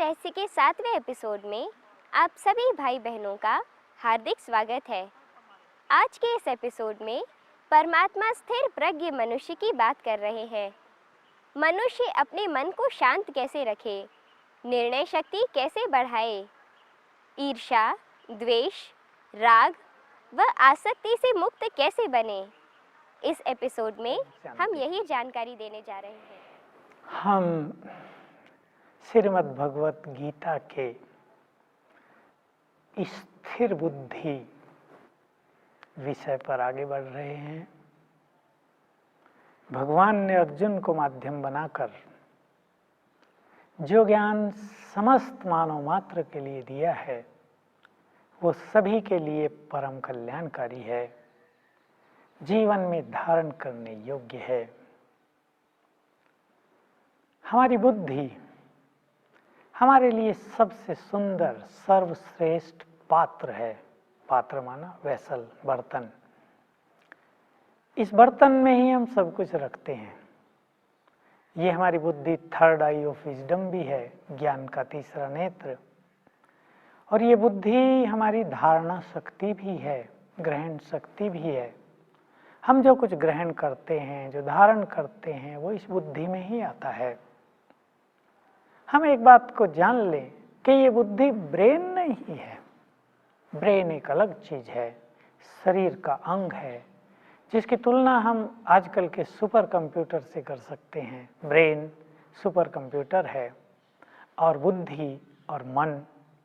रहस्य के 7वें एपिसोड में आप सभी भाई बहनों का हार्दिक स्वागत है। आज के इस एपिसोड में परमात्मा स्थिर प्रज्ञ मनुष्य की बात कर रहे हैं। मनुष्य अपने मन को शांत कैसे रखे, निर्णय शक्ति कैसे बढ़ाए, ईर्ष्या, द्वेष, राग व आसक्ति से मुक्त कैसे बने। इस एपिसोड में हम यही जानकारी देने जा रहे हैं। हम श्रीमद् भगवत गीता के स्थिर बुद्धि विषय पर आगे बढ़ रहे हैं। भगवान ने अर्जुन को माध्यम बनाकर जो ज्ञान समस्त मानव मात्र के लिए दिया है वो सभी के लिए परम कल्याणकारी है, जीवन में धारण करने योग्य है। हमारी बुद्धि हमारे लिए सबसे सुंदर सर्वश्रेष्ठ पात्र है। पात्र माना वेसल, बर्तन। इस बर्तन में ही हम सब कुछ रखते हैं। ये हमारी बुद्धि थर्ड आई ऑफ विजडम भी है, ज्ञान का तीसरा नेत्र। और ये बुद्धि हमारी धारणा शक्ति भी है, ग्रहण शक्ति भी है। हम जो कुछ ग्रहण करते हैं, जो धारण करते हैं, वो इस बुद्धि में ही आता है। हम एक बात को जान लें कि ये बुद्धि ब्रेन नहीं है। ब्रेन एक अलग चीज है, शरीर का अंग है, जिसकी तुलना हम आजकल के सुपर कंप्यूटर से कर सकते हैं। ब्रेन सुपर कंप्यूटर है और बुद्धि और मन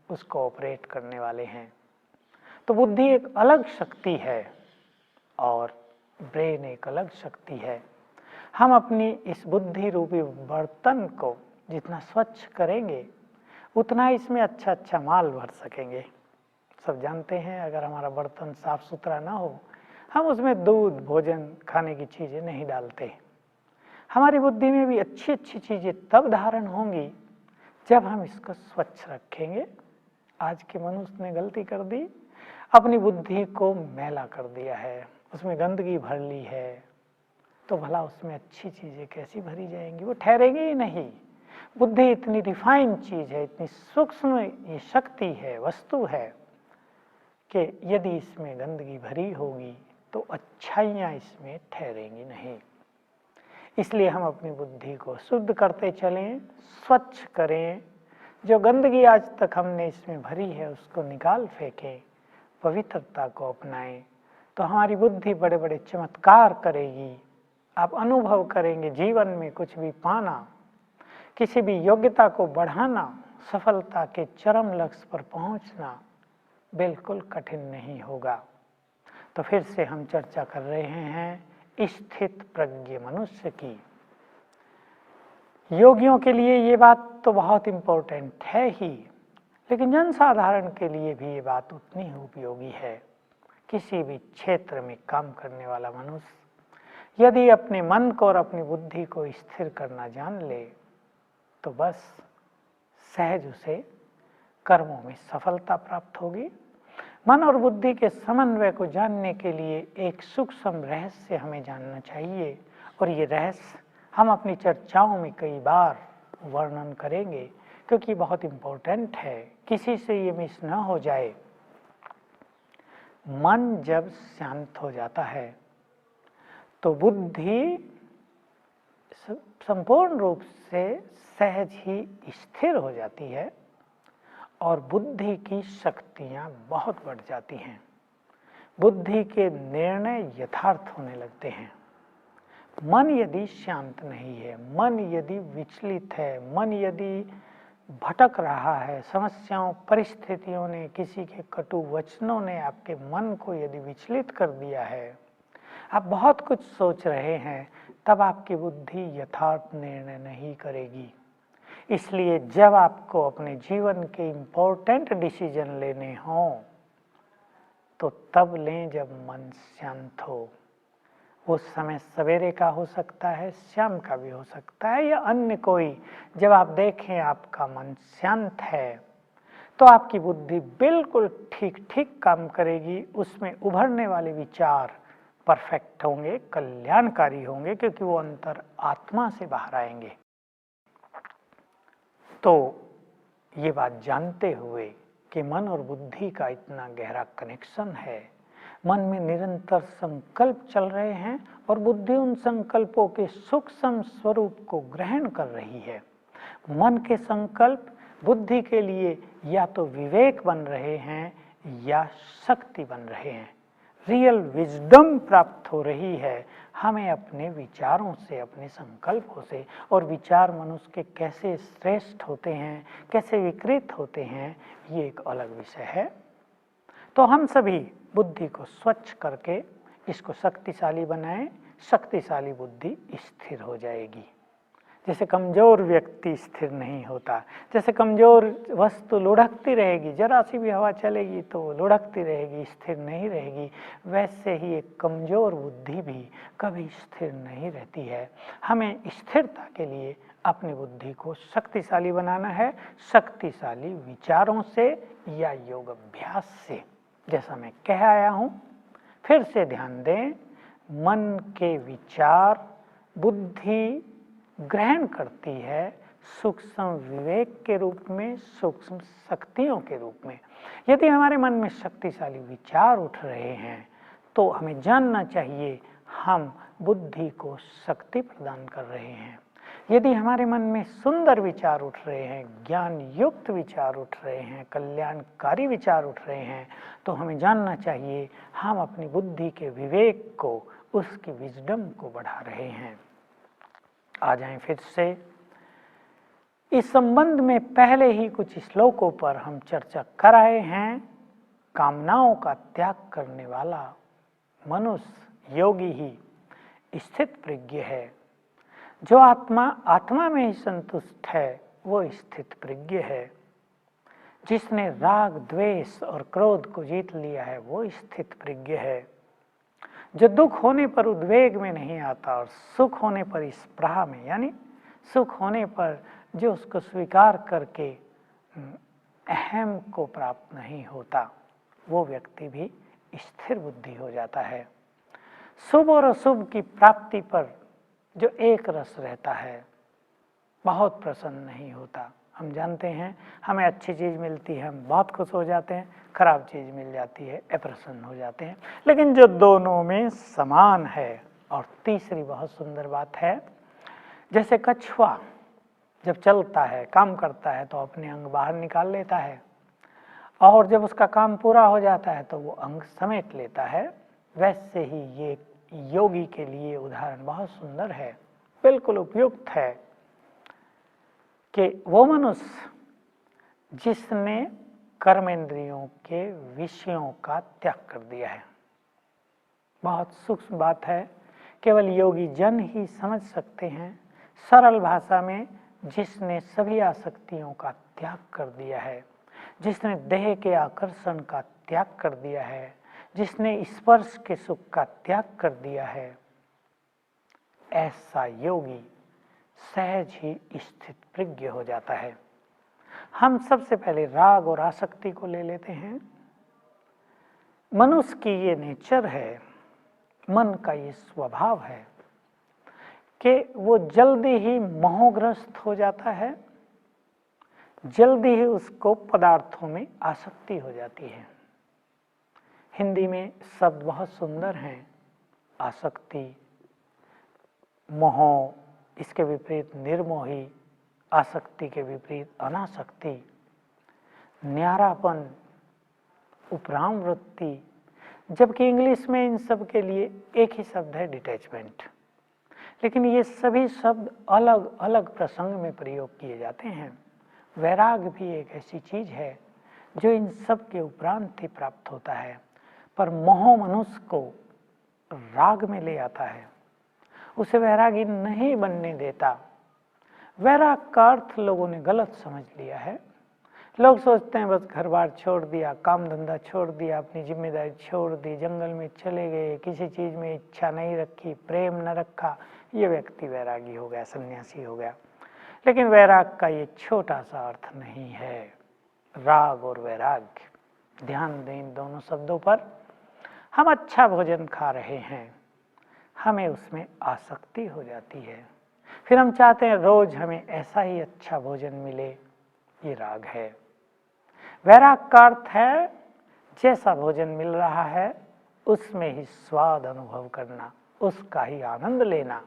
उसको ऑपरेट करने वाले हैं। तो बुद्धि एक अलग शक्ति है और ब्रेन एक अलग शक्ति है। हम अपनी इस बुद्धि रूपी बर्तन को जितना स्वच्छ करेंगे उतना इसमें अच्छा अच्छा माल भर सकेंगे। सब जानते हैं, अगर हमारा बर्तन साफ सुथरा ना हो, हम उसमें दूध, भोजन, खाने की चीज़ें नहीं डालते। हमारी बुद्धि में भी अच्छी अच्छी चीज़ें तब धारण होंगी जब हम इसको स्वच्छ रखेंगे। आज के मनुष्य ने गलती कर दी, अपनी बुद्धि को मैला कर दिया है, उसमें गंदगी भर ली है। तो भला उसमें अच्छी चीज़ें कैसी भरी जाएंगी? वो ठहरेंगी ही नहीं। बुद्धि इतनी रिफाइन चीज है, इतनी सूक्ष्म ये शक्ति है, वस्तु है कि यदि इसमें गंदगी भरी होगी तो अच्छाइयाँ इसमें ठहरेंगी नहीं। इसलिए हम अपनी बुद्धि को शुद्ध करते चलें, स्वच्छ करें। जो गंदगी आज तक हमने इसमें भरी है उसको निकाल फेंकें, पवित्रता को अपनाएं, तो हमारी बुद्धि बड़े बड़े चमत्कार करेगी। आप अनुभव करेंगे जीवन में कुछ भी पाना, किसी भी योग्यता को बढ़ाना, सफलता के चरम लक्ष्य पर पहुंचना बिल्कुल कठिन नहीं होगा। तो फिर से हम चर्चा कर रहे हैं स्थित प्रज्ञ मनुष्य की। योगियों के लिए ये बात तो बहुत इम्पोर्टेंट है ही, लेकिन जनसाधारण के लिए भी ये बात उतनी ही उपयोगी है। किसी भी क्षेत्र में काम करने वाला मनुष्य यदि अपने मन को और अपनी बुद्धि को स्थिर करना जान ले तो बस सहज उसे कर्मों में सफलता प्राप्त होगी। मन और बुद्धि के समन्वय को जानने के लिए एक सूक्ष्म रहस्य हमें जानना चाहिए, और ये रहस्य हम अपनी चर्चाओं में कई बार वर्णन करेंगे क्योंकि बहुत इम्पोर्टेंट है, किसी से ये मिस न हो जाए। मन जब शांत हो जाता है तो बुद्धि संपूर्ण रूप से सहज ही स्थिर हो जाती है और बुद्धि की शक्तियां बहुत बढ़ जाती हैं। बुद्धि के निर्णय यथार्थ होने लगते हैं। मन यदि शांत नहीं है, मन यदि विचलित है, मन यदि भटक रहा है, समस्याओं, परिस्थितियों ने, किसी के कटु वचनों ने आपके मन को यदि विचलित कर दिया है, आप बहुत कुछ सोच रहे हैं, तब आपकी बुद्धि यथार्थ निर्णय नहीं करेगी। इसलिए जब आपको अपने जीवन के इम्पोर्टेंट डिसीजन लेने हों तो तब लें जब मन शांत हो। उस समय सवेरे का हो सकता है, शाम का भी हो सकता है, या अन्य कोई। जब आप देखें आपका मन शांत है तो आपकी बुद्धि बिल्कुल ठीक ठीक काम करेगी। उसमें उभरने वाले विचार परफेक्ट होंगे, कल्याणकारी होंगे, क्योंकि वो अंतर आत्मा से बाहर आएंगे। तो ये बात जानते हुए कि मन और बुद्धि का इतना गहरा कनेक्शन है, मन में निरंतर संकल्प चल रहे हैं और बुद्धि उन संकल्पों के सूक्ष्म स्वरूप को ग्रहण कर रही है। मन के संकल्प बुद्धि के लिए या तो विवेक बन रहे हैं या शक्ति बन रहे हैं। रियल विजडम प्राप्त हो रही है हमें अपने विचारों से, अपने संकल्पों से। और विचार मनुष्य के कैसे श्रेष्ठ होते हैं, कैसे विकृत होते हैं, ये एक अलग विषय है। तो हम सभी बुद्धि को स्वच्छ करके इसको शक्तिशाली बनाएं। शक्तिशाली बुद्धि स्थिर हो जाएगी। जैसे कमजोर व्यक्ति स्थिर नहीं होता, जैसे कमजोर वस्तु लुढ़कती रहेगी, जरा सी भी हवा चलेगी तो लुढ़कती रहेगी, स्थिर नहीं रहेगी, वैसे ही एक कमजोर बुद्धि भी कभी स्थिर नहीं रहती है। हमें स्थिरता के लिए अपनी बुद्धि को शक्तिशाली बनाना है, शक्तिशाली विचारों से या योग अभ्यास से। जैसा मैं कह आया हूँ, फिर से ध्यान दें, मन के विचार बुद्धि ग्रहण करती है सूक्ष्म विवेक के रूप में, सूक्ष्म शक्तियों के रूप में। यदि हमारे मन में शक्तिशाली विचार उठ रहे हैं तो हमें जानना चाहिए हम बुद्धि को शक्ति प्रदान कर रहे हैं। यदि हमारे मन में सुंदर विचार उठ रहे हैं, ज्ञान युक्त विचार उठ रहे हैं, कल्याणकारी विचार उठ रहे हैं, तो हमें जानना चाहिए हम अपनी बुद्धि के विवेक को, उसकी विजडम को बढ़ा रहे हैं। आ जाएं फिर से। इस संबंध में पहले ही कुछ श्लोकों पर हम चर्चा कर आए हैं। कामनाओं का त्याग करने वाला मनुष्य योगी ही स्थित प्रज्ञ है। जो आत्मा में ही संतुष्ट है वो स्थित प्रज्ञ है। जिसने राग, द्वेष और क्रोध को जीत लिया है वो स्थित प्रज्ञ है। जो दुख होने पर उद्वेग में नहीं आता और सुख होने पर स्पृहा में, यानी सुख होने पर जो उसको स्वीकार करके अहम को प्राप्त नहीं होता, वो व्यक्ति भी स्थिर बुद्धि हो जाता है। शुभ और अशुभ की प्राप्ति पर जो एक रस रहता है बहुत प्रसन्न नहीं होता। हम जानते हैं हमें अच्छी चीज़ मिलती है हम बहुत खुश हो जाते हैं, खराब चीज़ मिल जाती है अप्रसन्न हो जाते हैं। लेकिन जो दोनों में समान है, और तीसरी बहुत सुंदर बात है, जैसे कछुआ जब चलता है, काम करता है तो अपने अंग बाहर निकाल लेता है, और जब उसका काम पूरा हो जाता है तो वो अंग समेट लेता है, वैसे ही ये योगी के लिए उदाहरण बहुत सुंदर है, बिल्कुल उपयुक्त है कि वो मनुष्य जिसने कर्मेंद्रियों के विषयों का त्याग कर दिया है। बहुत सूक्ष्म बात है, केवल योगी जन ही समझ सकते हैं। सरल भाषा में, जिसने सभी आसक्तियों का त्याग कर दिया है, जिसने देह के आकर्षण का त्याग कर दिया है, जिसने स्पर्श के सुख का त्याग कर दिया है, ऐसा योगी सहज ही स्थित प्रज्ञ हो जाता है। हम सबसे पहले राग और आसक्ति को ले लेते हैं। मनुष्य की ये नेचर है, मन का ये स्वभाव है कि वो जल्दी ही मोहग्रस्त हो जाता है, जल्दी ही उसको पदार्थों में आसक्ति हो जाती है। हिंदी में शब्द बहुत सुंदर हैं, आसक्ति, मोह, इसके विपरीत निर्मोही, आसक्ति के विपरीत अनासक्ति, न्यारापन, उपराम वृत्ति, जबकि इंग्लिश में इन सब के लिए एक ही शब्द है, डिटैचमेंट। लेकिन ये सभी शब्द अलग अलग प्रसंग में प्रयोग किए जाते हैं। वैराग भी एक ऐसी चीज है जो इन सब के उपरांत ही प्राप्त होता है, पर मोह मनुष्य को राग में ले आता है, उसे वैरागी नहीं बनने देता। वैराग का अर्थ लोगों ने गलत समझ लिया है। लोग सोचते हैं बस घर बार छोड़ दिया, काम धंधा छोड़ दिया, अपनी जिम्मेदारी छोड़ दी, जंगल में चले गए, किसी चीज में इच्छा नहीं रखी, प्रेम न रखा, ये व्यक्ति वैरागी हो गया, सन्यासी हो गया। लेकिन वैराग का ये छोटा सा अर्थ नहीं है। राग और वैराग, ध्यान दें इन दोनों शब्दों पर। हम अच्छा भोजन खा रहे हैं, हमें उसमें आसक्ति हो जाती है, फिर हम चाहते हैं रोज हमें ऐसा ही अच्छा भोजन मिले, ये राग है। वैराग का अर्थ है जैसा भोजन मिल रहा है उसमें ही स्वाद अनुभव करना, उसका ही आनंद लेना,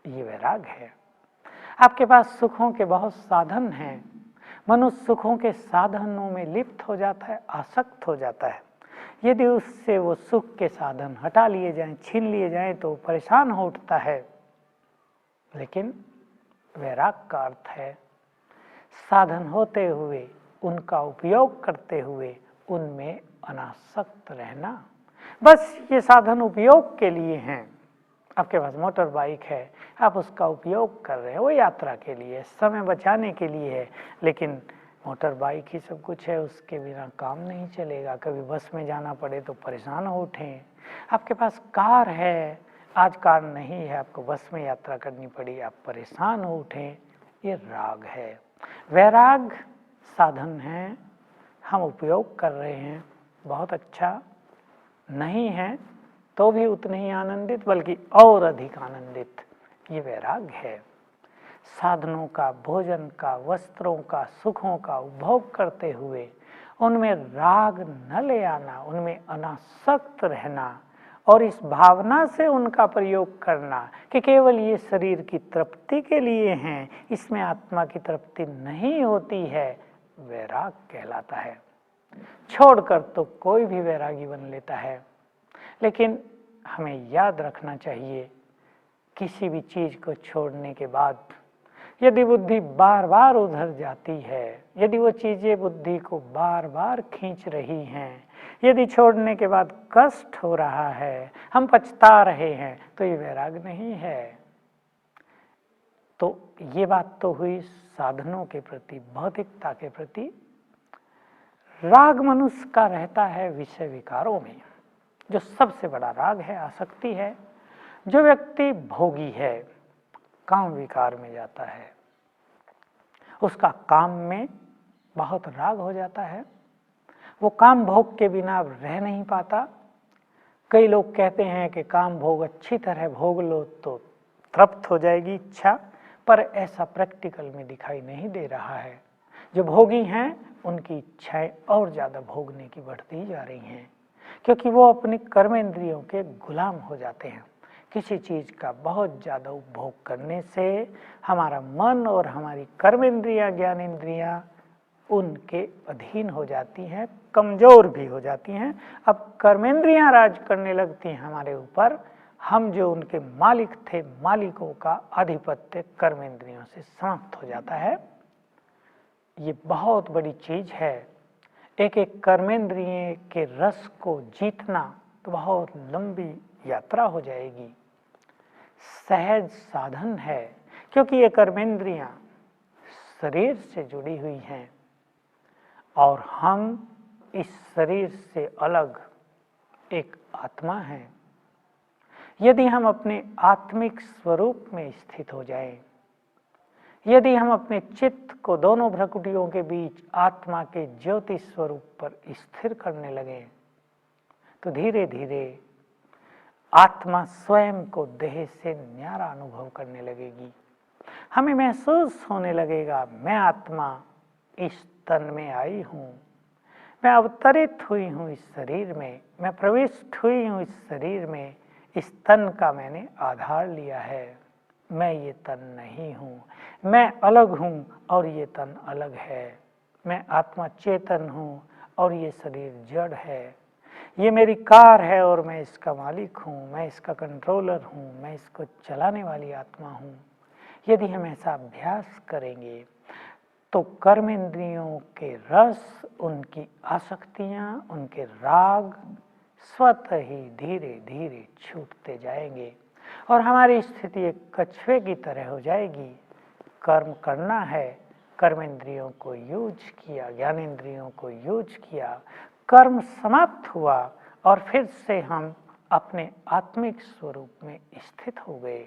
ये वैराग है। आपके पास सुखों के बहुत साधन हैं, मनुष्य सुखों के साधनों में लिप्त हो जाता है, आसक्त हो जाता है। यदि उससे वो सुख के साधन हटा लिए जाएं, छीन लिए जाएं तो परेशान हो उठता है। लेकिन वैराग का अर्थ है साधन होते हुए, उनका उपयोग करते हुए उनमें अनासक्त रहना। बस ये साधन उपयोग के लिए हैं। आपके पास मोटर बाइक है, आप उसका उपयोग कर रहे हैं, वो यात्रा के लिए, समय बचाने के लिए है, लेकिन मोटर बाइक ही सब कुछ है, उसके बिना काम नहीं चलेगा। कभी बस में जाना पड़े तो परेशान हो उठें। आपके पास कार है, आज कार नहीं है, आपको बस में यात्रा करनी पड़ी, आप परेशान हो उठें, ये राग है। वैराग साधन है, हम उपयोग कर रहे हैं, बहुत अच्छा, नहीं है तो भी उतने ही आनंदित, बल्कि और अधिक आनंदित, ये वैराग है। साधनों का, भोजन का, वस्त्रों का, सुखों का उपभोग करते हुए उनमें राग न ले आना, उनमें अनासक्त रहना और इस भावना से उनका प्रयोग करना कि केवल ये शरीर की तृप्ति के लिए हैं, इसमें आत्मा की तृप्ति नहीं होती है, वैराग कहलाता है। छोड़कर तो कोई भी वैरागी बन लेता है, लेकिन हमें याद रखना चाहिए किसी भी चीज को छोड़ने के बाद यदि बुद्धि बार बार उधर जाती है, यदि वो चीजें बुद्धि को बार बार खींच रही हैं, यदि छोड़ने के बाद कष्ट हो रहा है, हम पछता रहे हैं, तो ये वैराग नहीं है। तो ये बात तो हुई साधनों के प्रति, भौतिकता के प्रति। राग मनुष्य का रहता है विषय विकारों में, जो सबसे बड़ा राग है, आसक्ति है। जो व्यक्ति भोगी है, काम विकार में जाता है, उसका काम में बहुत राग हो जाता है, वो काम भोग के बिना रह नहीं पाता। कई लोग कहते हैं कि काम भोग अच्छी तरह भोग लो तो तृप्त हो जाएगी इच्छा, पर ऐसा प्रैक्टिकल में दिखाई नहीं दे रहा है। जो भोगी हैं उनकी इच्छाएं और ज़्यादा भोगने की बढ़ती जा रही हैं, क्योंकि वो अपनी कर्मेंद्रियों के गुलाम हो जाते हैं। किसी चीज़ का बहुत ज़्यादा उपभोग करने से हमारा मन और हमारी कर्मेंद्रियाँ, ज्ञानेंद्रियाँ उनके अधीन हो जाती हैं, कमज़ोर भी हो जाती हैं। अब कर्मेंद्रियाँ राज करने लगती हैं हमारे ऊपर, हम जो उनके मालिक थे, मालिकों का आधिपत्य कर्मेंद्रियों से समाप्त हो जाता है। ये बहुत बड़ी चीज़ है। एक एक कर्मेंद्रिय के रस को जीतना तो बहुत लंबी यात्रा हो जाएगी। सहज साधन है, क्योंकि ये कर्मेंद्रियां शरीर से जुड़ी हुई हैं और हम इस शरीर से अलग एक आत्मा हैं। यदि हम अपने आत्मिक स्वरूप में स्थित हो जाएं, यदि हम अपने चित्त को दोनों भ्रकुटियों के बीच आत्मा के ज्योति स्वरूप पर स्थिर करने लगें, तो धीरे धीरे आत्मा स्वयं को देह से न्यारा अनुभव करने लगेगी। हमें महसूस होने लगेगा, मैं आत्मा इस तन में आई हूँ, मैं अवतरित हुई हूँ इस शरीर में, मैं प्रविष्ट हुई हूँ इस शरीर में, इस तन का मैंने आधार लिया है। मैं ये तन नहीं हूँ, मैं अलग हूँ और ये तन अलग है। मैं आत्मा चेतन हूँ और ये शरीर जड़ है। ये मेरी कार है और मैं इसका मालिक हूँ, मैं इसका कंट्रोलर हूँ, मैं इसको चलाने वाली आत्मा हूँ। यदि हम ऐसा अभ्यास करेंगे तो कर्मेंद्रियों के रस, उनकी आसक्तियाँ, उनके राग स्वतः ही धीरे धीरे छूटते जाएंगे और हमारी स्थिति एक कछुए की तरह हो जाएगी। कर्म करना है, कर्मेंद्रियों को यूज किया, ज्ञानेंद्रियों को यूज किया, कर्म समाप्त हुआ और फिर से हम अपने आत्मिक स्वरूप में स्थित हो गए।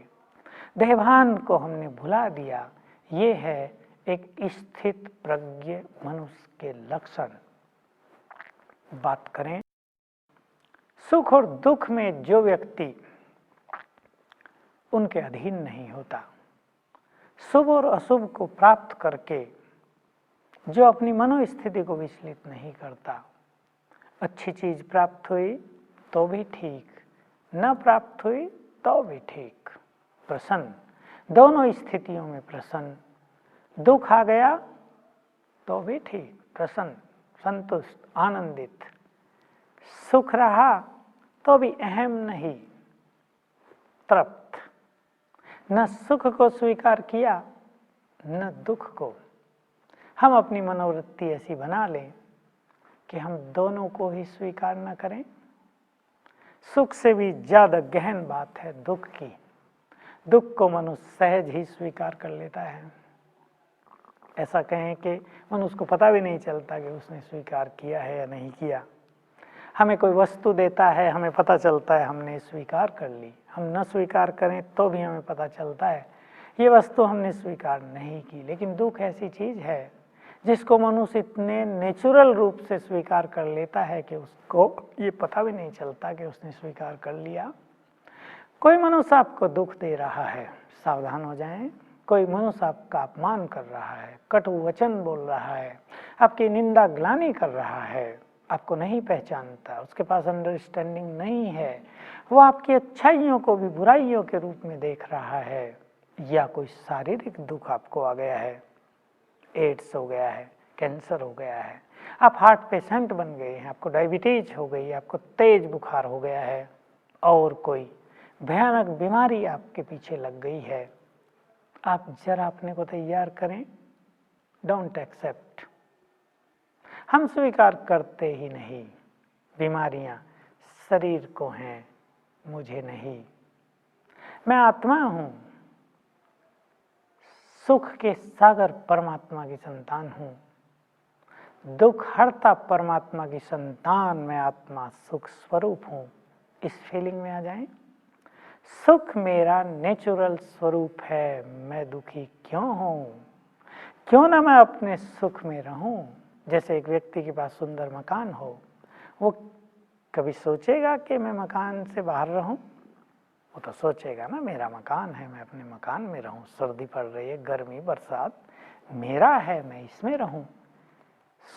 देहभान को हमने भुला दिया। ये है एक स्थित प्रज्ञ मनुष्य के लक्षण। बात करें सुख और दुख में, जो व्यक्ति उनके अधीन नहीं होता, शुभ और अशुभ को प्राप्त करके जो अपनी मनोस्थिति को विचलित नहीं करता। अच्छी चीज प्राप्त हुई तो भी ठीक, न प्राप्त हुई तो भी ठीक, प्रसन्न, दोनों स्थितियों में प्रसन्न। दुख आ गया तो भी ठीक, प्रसन्न, संतुष्ट, आनंदित। सुख रहा तो भी अहम नहीं, तृप्त। न सुख को स्वीकार किया न दुख को। हम अपनी मनोवृत्ति ऐसी बना लें कि हम दोनों को ही स्वीकार न करें। सुख से भी ज्यादा गहन बात है दुख की। दुख को मनुष्य सहज ही स्वीकार कर लेता है। ऐसा कहें कि मनुष्य को पता भी नहीं चलता कि उसने स्वीकार किया है या नहीं किया। हमें कोई वस्तु देता है, हमें पता चलता है हमने स्वीकार कर ली। हम न स्वीकार करें तो भी हमें पता चलता है ये वस्तु हमने स्वीकार नहीं की। लेकिन दुख ऐसी चीज है जिसको मनुष्य इतने नेचुरल रूप से स्वीकार कर लेता है कि उसको ये पता भी नहीं चलता कि उसने स्वीकार कर लिया। कोई मनुष्य आपको दुख दे रहा है, सावधान हो जाएं। कोई मनुष्य आपका अपमान कर रहा है, कटु वचन बोल रहा है, आपकी निंदा ग्लानि कर रहा है, आपको नहीं पहचानता, उसके पास अंडरस्टैंडिंग नहीं है, वो आपकी अच्छाइयों को भी बुराइयों के रूप में देख रहा है। या कोई शारीरिक दुख आपको आ गया है, एड्स हो गया है, कैंसर हो गया है, आप हार्ट पेशेंट बन गए हैं, आपको डायबिटीज हो गई, आपको तेज बुखार हो गया है, और कोई भयानक बीमारी आपके पीछे लग गई है। आप जरा अपने को तैयार करें, डोंट एक्सेप्ट। हम स्वीकार करते ही नहीं। बीमारियां शरीर को हैं, मुझे नहीं। मैं आत्मा हूं, सुख के सागर परमात्मा की संतान हूं। दुख हरता परमात्मा की संतान, मैं आत्मा सुख स्वरूप हूं। इस फीलिंग में आ जाएं। सुख मेरा नेचुरल स्वरूप है, मैं दुखी क्यों हूं? क्यों ना मैं अपने सुख में रहूं। जैसे एक व्यक्ति के पास सुंदर मकान हो, वो कभी सोचेगा कि मैं मकान से बाहर रहूं? वो तो सोचेगा ना, मेरा मकान है, मैं अपने मकान में रहूं। सर्दी पड़ रही है, गर्मी, बरसात मेरा है, मैं इसमें रहूं।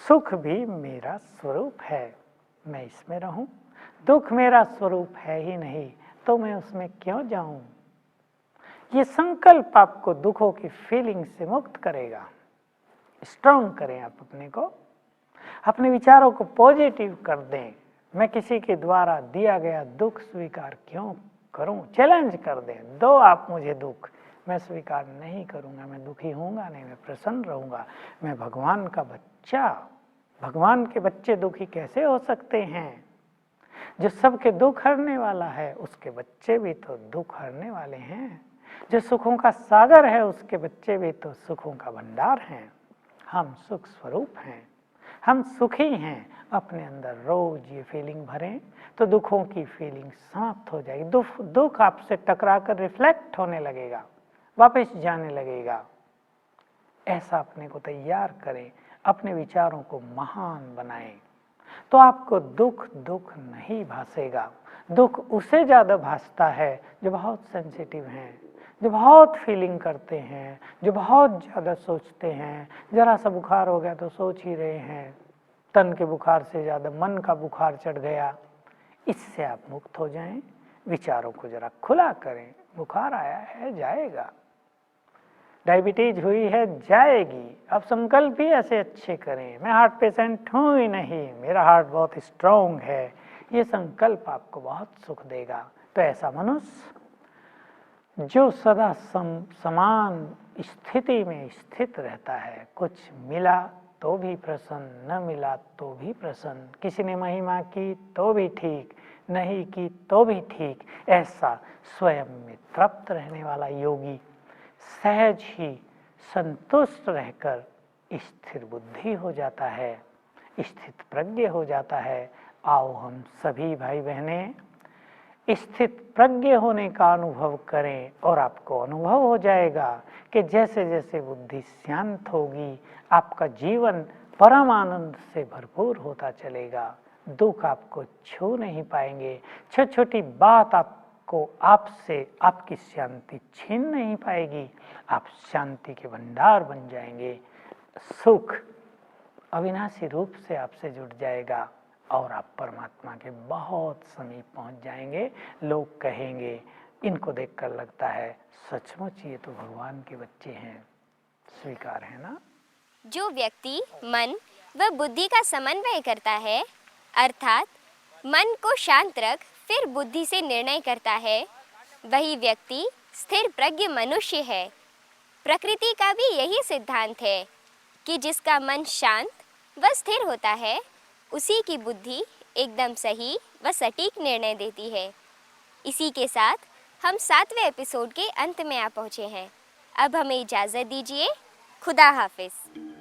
सुख भी मेरा स्वरूप है, मैं इसमें रहूं। दुख मेरा स्वरूप है ही नहीं, तो मैं उसमें क्यों जाऊं? ये संकल्प आपको दुखों की फीलिंग से मुक्त करेगा। स्ट्रांग करें आप अपने को, अपने विचारों को पॉजिटिव कर दें। मैं किसी के द्वारा दिया गया दुख स्वीकार क्यों करूं? चैलेंज कर दें, दो आप मुझे दुख, मैं स्वीकार नहीं करूंगा, मैं दुखी होऊंगा नहीं, मैं प्रसन्न रहूंगा। मैं भगवान का बच्चा, भगवान के बच्चे दुखी कैसे हो सकते हैं? जो सबके दुख हरने वाला है, उसके बच्चे भी तो दुख हरने वाले हैं। जो सुखों का सागर है, उसके बच्चे भी तो सुखों का भंडार हैं। हम सुख स्वरूप हैं, हम सुखी हैं। अपने अंदर रोज ये फीलिंग भरें तो दुखों की फीलिंग समाप्त हो जाएगी। दुख आपसे टकराकर रिफ्लेक्ट होने लगेगा, वापस जाने लगेगा। ऐसा अपने को तैयार करें, अपने विचारों को महान बनाएं, तो आपको दुख दुख नहीं भासेगा। दुख उसे ज्यादा भासता है जो बहुत सेंसिटिव हैं, जो बहुत फीलिंग करते हैं, जो बहुत ज्यादा सोचते हैं। जरा सा बुखार हो गया तो सोच ही रहे हैं, तन के बुखार से ज्यादा मन का बुखार चढ़ गया। इससे आप मुक्त हो जाएं, विचारों को जरा खुला करें। बुखार आया है, जाएगा। डायबिटीज हुई है, जाएगी। अब संकल्प ही ऐसे अच्छे करें, मैं हार्ट पेशेंट हूं ही नहीं, मेरा हार्ट बहुत स्ट्रांग है। ये संकल्प आपको बहुत सुख देगा। तो ऐसा मनुष्य जो सदा समान स्थिति में स्थित रहता है, कुछ मिला तो भी प्रसन्न, न मिला तो भी प्रसन्न, किसी ने महिमा की तो भी ठीक, नहीं की तो भी ठीक, ऐसा स्वयं में तृप्त रहने वाला योगी सहज ही संतुष्ट रहकर स्थिर बुद्धि हो जाता है, स्थित प्रज्ञ हो जाता है। आओ हम सभी भाई बहने स्थित प्रज्ञ होने का अनुभव करें, और आपको अनुभव हो जाएगा कि जैसे जैसे बुद्धि शांत होगी, आपका जीवन परम आनंद से भरपूर होता चलेगा। दुख आपको छू नहीं पाएंगे, छोटी छोटी बात आपको आपसे आपकी शांति छीन नहीं पाएगी। आप शांति के भंडार बन जाएंगे। सुख अविनाशी रूप से आपसे जुड़ जाएगा और आप परमात्मा के बहुत समीप पहुंच जाएंगे। लोग कहेंगे, इनको देखकर लगता है सचमुच ये तो भगवान के बच्चे हैं। स्वीकार है ना? जो व्यक्ति मन व बुद्धि का समन्वय करता है, अर्थात मन को शांत रख फिर बुद्धि से निर्णय करता है, वही व्यक्ति स्थिर प्रज्ञ मनुष्य है। प्रकृति का भी यही सिद्धांत है कि जिसका मन शांत व स्थिर होता है, उसी की बुद्धि एकदम सही व सटीक निर्णय देती है। इसी के साथ हम 7वें एपिसोड के अंत में आ पहुँचे हैं। अब हमें इजाज़त दीजिए। खुदा हाफिज़।